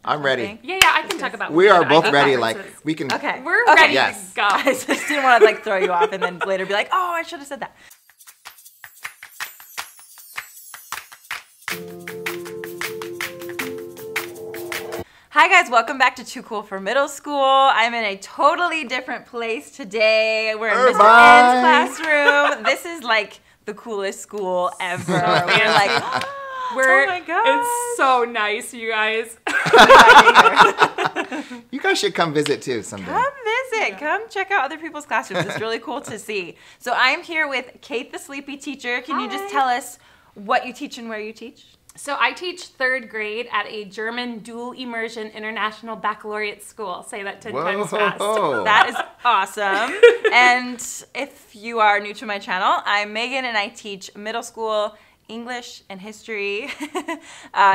I'm ready. Yeah, I can talk about. We are both IT ready. conferences. Like we can. Okay. We're ready Yes. to go. I just didn't want to like throw you off and then later be like, oh, I should have said that. Hi guys, welcome back to Too Cool for Middle School. I'm in a totally different place today. We're in Mr. N's classroom. This is like the coolest school ever. We're like, We're, oh my god, it's so nice, you guys. You guys should come visit too someday. Come visit. Come check out other people's classrooms. It's really cool to see. So I'm here with Kate, the sleepy teacher. Can you just tell us what you teach and where you teach? So I teach 3rd grade at a German dual immersion international baccalaureate school. Say that 10 times fast. That is awesome. And if you are new to my channel, I'm Megan and I teach middle school English and history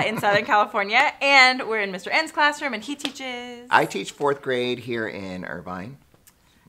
in Southern California. And we're in Mr. N's classroom and he teaches. I teach 4th grade here in Irvine.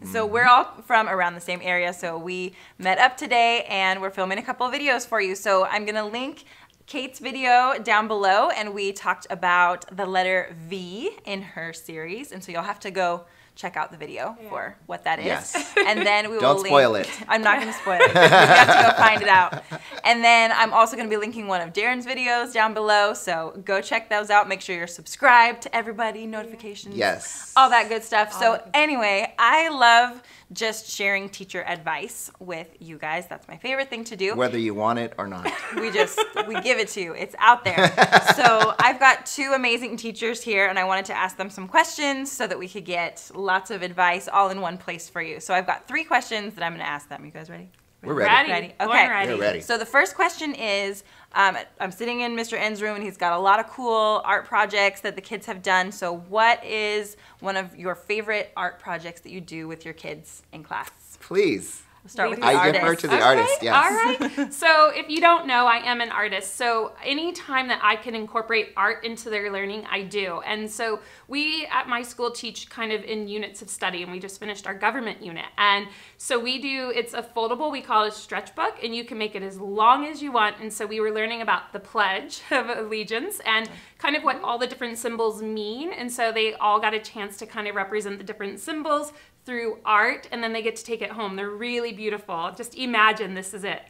So we're all from around the same area. So we met up today and we're filming a couple of videos for you. So I'm going to link Kate's video down below, and we talked about the letter V in her series, and so you'll have to go check out the video for what that is. Yes. And then we will Don't spoil link, it. I'm not going to spoil it. You have to go find it out. And then I'm also going to be linking one of Darin's videos down below, so go check those out. Make sure you're subscribed to everybody, notifications, Yes. all that good stuff. So anyway, I love just sharing teacher advice with you guys. That's my favorite thing to do. Whether you want it or not. We give it to you. It's out there. So I've got 2 amazing teachers here, and I wanted to ask them some questions so that we could get lots of advice all in one place for you. So I've got 3 questions that I'm going to ask them. You guys ready? We're ready. Ready? Born Okay. ready. We're ready. So the first question is, I'm sitting in Mr. N's room, and he's got a lot of cool art projects that the kids have done. So what is one of your favorite art projects that you do with your kids in class? Please. We'll start with the I artist. defer to the artist, yes. All right. So if you don't know, I am an artist. So anytime that I can incorporate art into their learning, I do. And so we at my school teach kind of in units of study, and we just finished our government unit. And so we do, it's a foldable, we call it a stretch book, and you can make it as long as you want. And so we were learning about the Pledge of Allegiance and kind of what all the different symbols mean. And so they all got a chance to kind of represent the different symbols through art, and then they get to take it home. They're really beautiful. Just imagine this is it.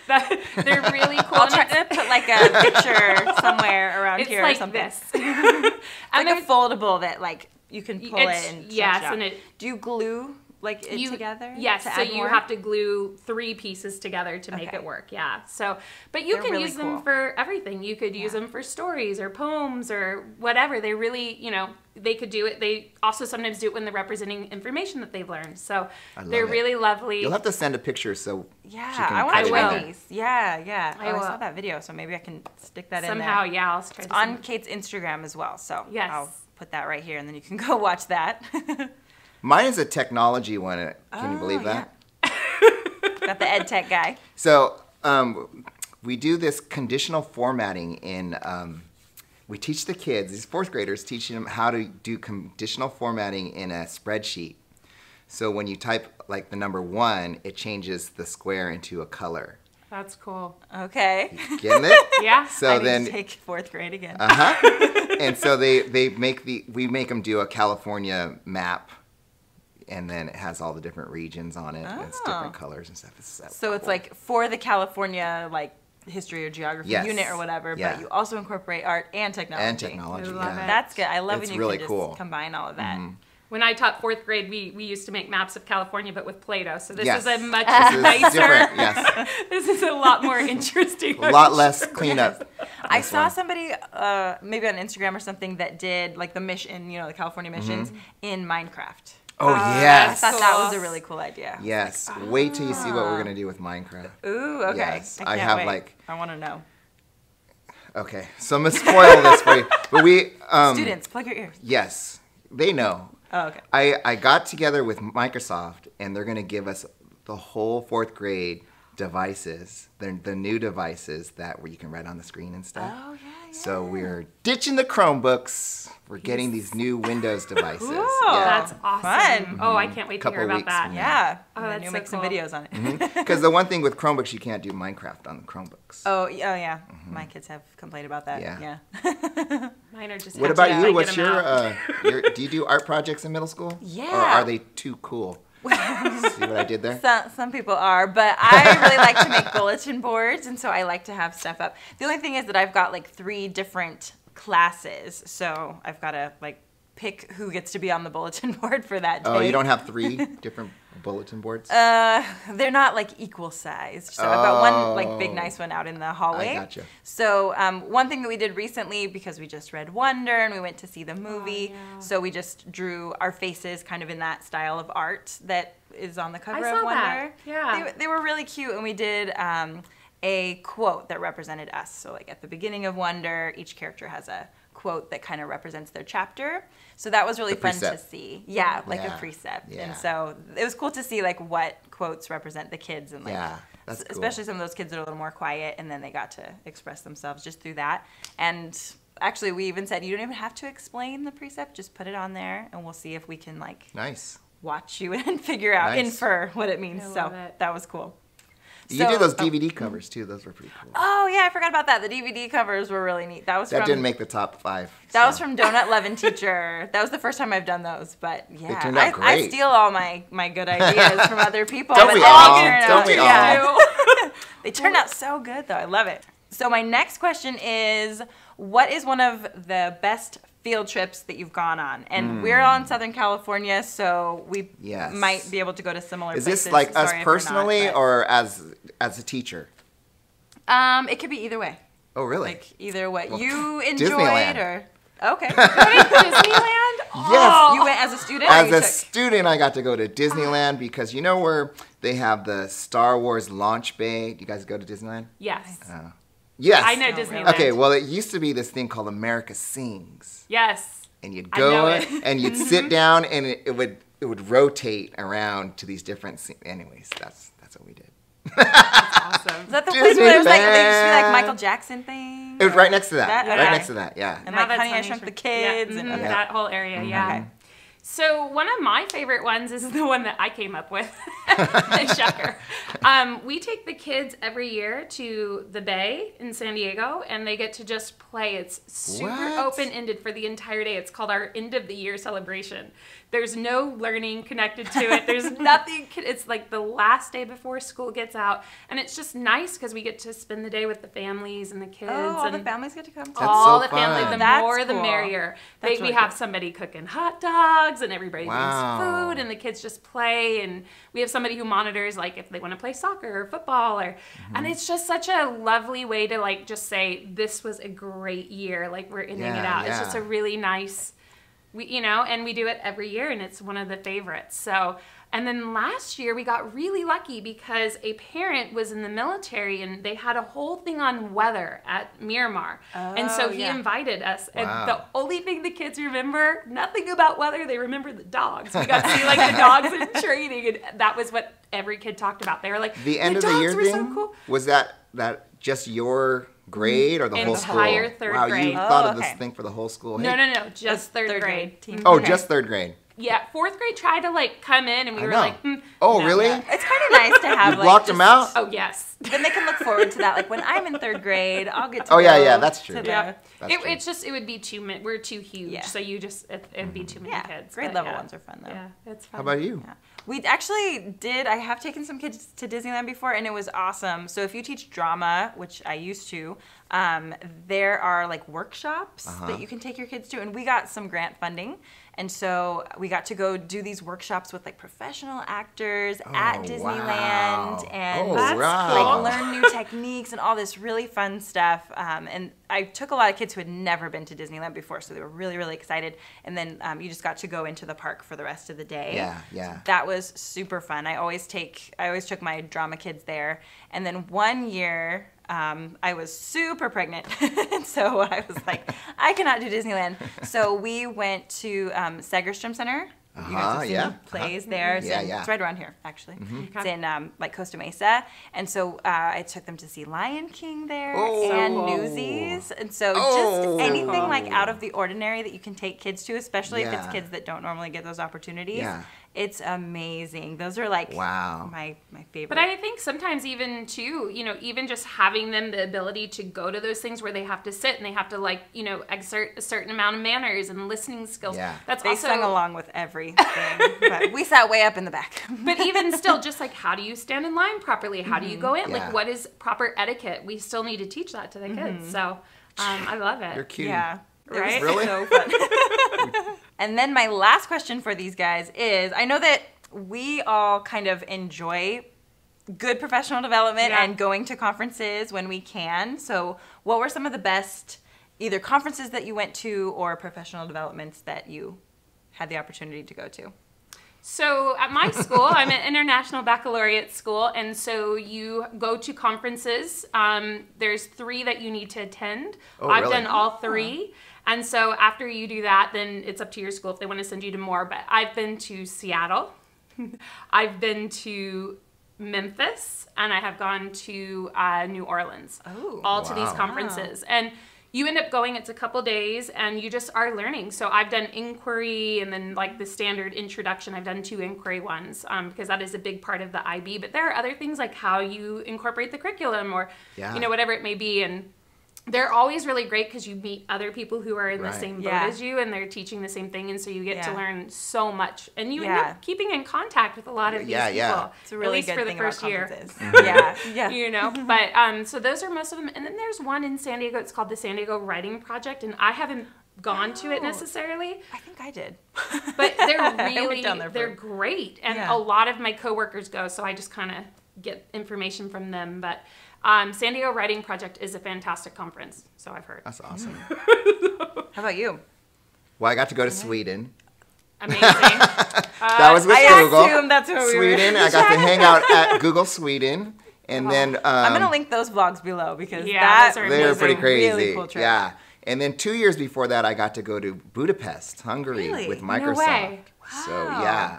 They're really cool. I'll try to put like a picture somewhere around It's here like or something. this. It's like a foldable that like you can pull it and yes, stretch out. and it. Do you glue like it together? Yes, to so add you more? have to glue 3 pieces together to make Okay. it work. Yeah. So, but you They're can really use cool. them for everything. You could use them for stories or poems or whatever. They really, they could do it. They also sometimes do it when they're representing information that they've learned. So they're it. really lovely. You'll have to send a picture so Yeah, she can I want cut to it try in. these. Yeah. I I will. saw that video, so maybe I can stick that Somehow, in there. yeah, I'll try It's to on send- Kate's Instagram as well, so Yes. I'll put that right here, and then you can go watch that. Mine is a technology one. Can you believe that? Got the ed tech guy. So we do this conditional formatting in, we teach the kids, these 4th graders, teaching them how to do conditional formatting in a spreadsheet. So when you type like the number 1, it changes the square into a color. That's cool. Okay. Getting it? Yeah. So I need then, to take 4th grade again. and so we make them do a California map, and then it has all the different regions on it. And it's different colors and stuff. It's So it's like for the California like history or geography Yes. unit or whatever, Yeah. but you also incorporate art and technology. And technology, I love yeah. it. That's good. I love It's when you really can just cool. combine all of that. When I taught 4th grade, we used to make maps of California, but with Play-Doh. So this Yes. is a much This is nicer. different, yes. This is a lot more interesting. A lot less cleanup. I saw somebody, maybe on Instagram or something, that did like the mission, the California missions in Minecraft. Oh, I yes. thought that was a really cool idea. Yes. Wait till you see what we're going to do with Minecraft. Ooh, okay. Yes, I can't have, wait. like- I want to know. Okay, so I'm going to spoil this for you. But we... Students, plug your ears. Yes, they know. Oh, okay. I got together with Microsoft, and they're going to give us the whole 4th grade devices. They're the new devices where you can write on the screen and stuff. Oh, yeah. So we're ditching the Chromebooks. We're getting these new Windows devices. Cool. Yeah. That's awesome. Fun. Oh, I can't wait to hear Couple about weeks that. from now. Yeah. Oh, And then that's you'll so make some cool. videos on it. Because the one thing with Chromebooks, you can't do Minecraft on Chromebooks. Oh, yeah. My kids have complained about that. Yeah. Yeah. Mine are just What happy about that I you? What's get 'em out. do you do art projects in middle school? Yeah. Or are they too cool? See what I did there? Some people are, but I really like to make bulletin boards, and so I like to have stuff up. The only thing is that I've got like 3 different classes, so I've got to like pick who gets to be on the bulletin board for that day. Oh, you don't have 3 different bulletin boards? They're not like equal sized. So I've got one like big Oh. nice one out in the hallway. I gotcha. So one thing that we did recently, because we just read Wonder and we went to see the movie, yeah. so we just drew our faces kind of in that style of art that is on the cover I of saw Wonder. that. Yeah. They were really cute, and we did a quote that represented us. So like at the beginning of Wonder, each character has a quote that kind of represents their chapter. So that was really The fun to precept. see. Yeah, like Yeah. a precept. Yeah. And so it was cool to see like what quotes represent the kids, and like Yeah, that's cool. especially some of those kids that are a little more quiet, and then they got to express themselves just through that. And actually we even said you don't even have to explain the precept, just put it on there and we'll see if we can like Nice. watch you and figure out, Nice. infer what it means. I So love it. that was cool. You So- do those DVD covers too. Those were pretty cool. Oh yeah, I forgot about that. The DVD covers were really neat. That was That from didn't make the top 5. that was from Donut Lovin' Teacher. That was the first time I've done those, but yeah, turned out I great. steal all my good ideas from other people. Don't but we they all? turn Don't out- we all? yeah. They turned out so good though. I love it. So my next question is, what is one of the best field trips that you've gone on? And we're all in Southern California, so we Yes. might be able to go to similar Is places. this like us Sorry if we're not, personally but- or as a teacher? It could be either way. Oh, really? Like either what Well, you enjoyed Disneyland. or okay. Disneyland? Yes. You went as a student? or As you a took- student, I got to go to Disneyland because you know where they have the Star Wars launch bay? Do you guys go to Disneyland? Yes. Yes. I know Oh, really? Disneyland. Okay, well, it used to be this thing called America Sings. Yes. And you'd I know go it. and you'd sit down and it would rotate around to these different scenes. Anyways, that's what we did. Awesome. Is that the place where there was like they used to be like Disneyland. Michael Jackson thing? It was right next to that. That- Right okay. next to that, yeah. And Now like that's Honey, I Honey Shrunk the Shrunk- Kids yeah, and mhm, okay. that whole area, yeah. Okay. So one of my favorite ones is the one that I came up with. Shocker. We take the kids every year to the Bay in San Diego, and they get to just play. It's super What? open-ended for the entire day. It's called our end of the year celebration. There's no learning connected to it. There's nothing. It's like the last day before school gets out, and it's just nice because we get to spend the day with the families and the kids. Oh, all and the families get to come. That's all so the family, fun. the That's more the cool. merrier. That's We really have cool. somebody cooking hot dogs, and everybody Wow. brings food, and the kids just play. And we have somebody who monitors, like, if they want to play soccer or football, or and it's just such a lovely way to like just say this was a great year. Like we're ending it Yeah, out. It's just yeah. a really nice. And we do it every year, and it's one of the favorites. So, and then last year we got really lucky because a parent was in the military, and they had a whole thing on weather at Miramar. And so Oh, he yeah. invited us. Wow. And the only thing the kids remember, nothing about weather, they remember the dogs. We got to see like the dogs in training, and that was what every kid talked about. They were like, The end of the dogs year were thing, so cool. was that just your grade or the whole school? Entire third wow, grade. you thought Oh, of this okay. thing for the whole school. No, Hey- no, just third grade. team. Oh, Okay. just third grade. Yeah, fourth grade tried to like come in, and we I were know. like, Oh, no, really? no. It's kind of nice to have You like blocked them out? Oh, yes. Then they can look forward to that. Like when I'm in third grade, I'll get to Oh, yeah, go yeah, that's true. to the- Yeah. That's true. It would be too many. We're too huge, Yeah. so it'd be too many Yeah, kids. grade but level yeah. ones are fun though. Yeah, it's fun. How about you? Yeah. We actually did. I have taken some kids to Disneyland before, and it was awesome. So if you teach drama, which I used to, there are like workshops that you can take your kids to, and we got some grant funding. And so we got to go do these workshops with like professional actors at Disneyland wow. and Oh, That's wow. like learn new techniques and all this really fun stuff. And I took a lot of kids who had never been to Disneyland before, so they were really, really excited. And then you just got to go into the park for the rest of the day. Yeah, yeah. So that was super fun. I always took my drama kids there. And then one year, I was super pregnant, and so I was like, I cannot do Disneyland. So we went to Segerstrom Center You guys have seen Yeah. the plays there. Yeah, And yeah. it's right around here, actually. Okay. It's in like Costa Mesa. And so I took them to see Lion King there Oh. and So cool. Newsies. And so Oh. just anything cool. like out of the ordinary that you can take kids to, especially if it's Yeah. kids that don't normally get those opportunities. Yeah. It's amazing. Those are like Wow. my favorite. But I think sometimes even too, even just having them the ability to go to those things where they have to sit and they have to like, exert a certain amount of manners and listening skills. Yeah. That's they also sung along with everything, but we sat way up in the back. But even still, just like how do you stand in line properly? How do you go in? Yeah. Like what is proper etiquette? We still need to teach that to the kids. So I love it. You're cute. Yeah. It Right? was Really? so fun. And then my last question for these guys is, I know that we all kind of enjoy good professional development Yeah. and going to conferences when we can. So what were some of the best either conferences that you went to or professional developments that you had the opportunity to go to? So at my school, I'm an international baccalaureate school, and so you go to conferences. There's 3 that you need to attend. Oh, I've really? done all 3. And so after you do that, then it's up to your school if they want to send you to more. But I've been to Seattle. I've been to Memphis, and I have gone to New Orleans. Oh, all to these wow. conferences. And you end up going, it's a couple days, and you just are learning. So I've done inquiry and then like the standard introduction. I've done 2 inquiry ones because that is a big part of the IB. But there are other things like how you incorporate the curriculum or, Yeah. whatever it may be. And they're always really great because you meet other people who are in the Right. same boat Yeah. as you and they're teaching the same thing. And so you get to Yeah. learn so much. And you end Yeah. up keeping in contact with a lot of these Yeah, people. yeah. It's a really at least good for the thing first about year. conferences. Yeah. But so those are most of them. And then there's one in San Diego. It's called the San Diego Writing Project. And I haven't gone to it Oh. necessarily. I think I did. But they're I went really, down there for- they're great. And Yeah. a lot of my coworkers go, so I just kind of get information from them. But San Diego Writing Project is a fantastic conference, so I've heard. That's awesome. How about you? Well, I got to go to Sweden. Amazing. That was with I Google. assume that's where we were. Sweden. I got to hang out at Google Sweden. And then I'm going to link those vlogs below because Yeah, that those are they were was pretty a crazy. really cool trip. Yeah. And then 2 years before that, I got to go to Budapest, Hungary, Really? with No Microsoft. way. So Wow. yeah,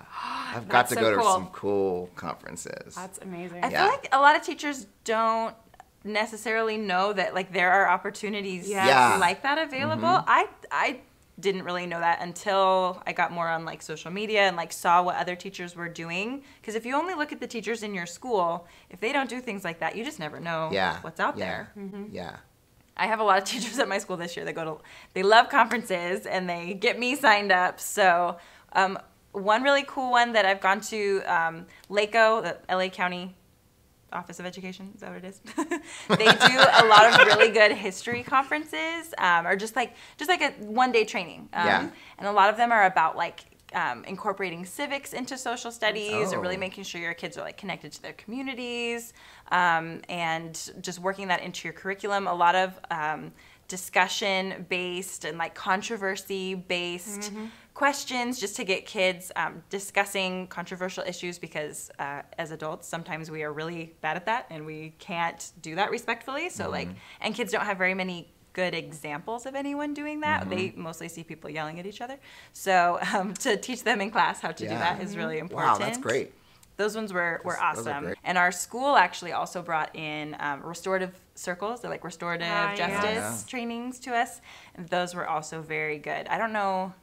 I've got That's to so go to cool. some cool conferences. That's amazing. I feel like a lot of teachers don't necessarily know that like there are opportunities Yes. Yeah. like that available. I didn't really know that until I got more on like social media and like saw what other teachers were doing. Because if you only look at the teachers in your school, if they don't do things like that, you just never know Yeah. what's out Yeah. there. Yeah. I have a lot of teachers at my school this year that they love conferences and they get me signed up. So one really cool one that I've gone to, LACO, the LA County Office of Education, is that what it is? They do a lot of really good history conferences, or just like a one-day training. Yeah. And a lot of them are about like incorporating civics into social studies or really Oh. making sure your kids are like connected to their communities, and just working that into your curriculum. A lot of discussion-based and like controversy-based questions just to get kids discussing controversial issues because as adults, sometimes we are really bad at that and we can't do that respectfully. So like, and kids don't have very many good examples of anyone doing that. They mostly see people yelling at each other. So to teach them in class how to do Yeah. that is really important. Wow, that's great. Those ones were Those are awesome. great. And our school actually also brought in restorative circles, so like restorative justice yes. trainings to us. And those were also very good. I don't know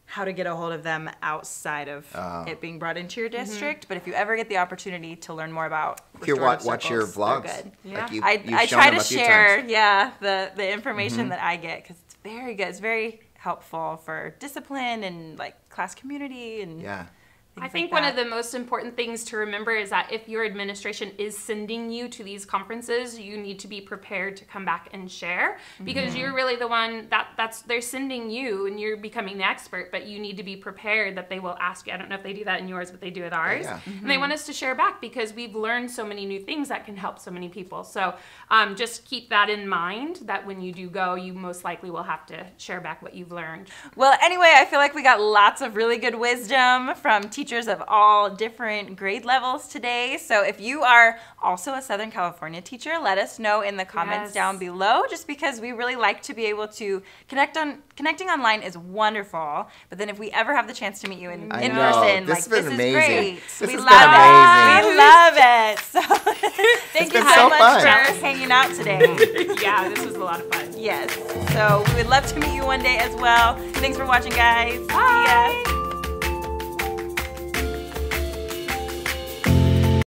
how to get a hold of them outside of it being brought into your district, but if you ever get the opportunity to learn more about If you restorative watch your circles, vlogs, they're good. Yeah. like you've I shown try them to a few share, times. the information that I get because it's very good. It's very helpful for discipline and like class community and Yeah. I think one of the most important things to remember is that if your administration is sending you to these conferences, you need to be prepared to come back and share because you're really the one that's they're sending you and you're becoming the expert, but you need to be prepared that they will ask you. I don't know if they do that in yours, but they do at ours. Yeah. And they want us to share back because we've learned so many new things that can help so many people. So just keep that in mind that when you do go, you most likely will have to share back what you've learned. Well, anyway, I feel like we got lots of really good wisdom from teachers teachers of all different grade levels today. So if you are also a Southern California teacher, let us know in the comments down below, just because we really like to be able to connecting online is wonderful, but then if we ever have the chance to meet you in person, this is great. We love it. So thank you so much fun. for hanging out today. Yeah, this was a lot of fun. Yes. So we would love to meet you one day as well. Thanks for watching, guys. Bye. See ya.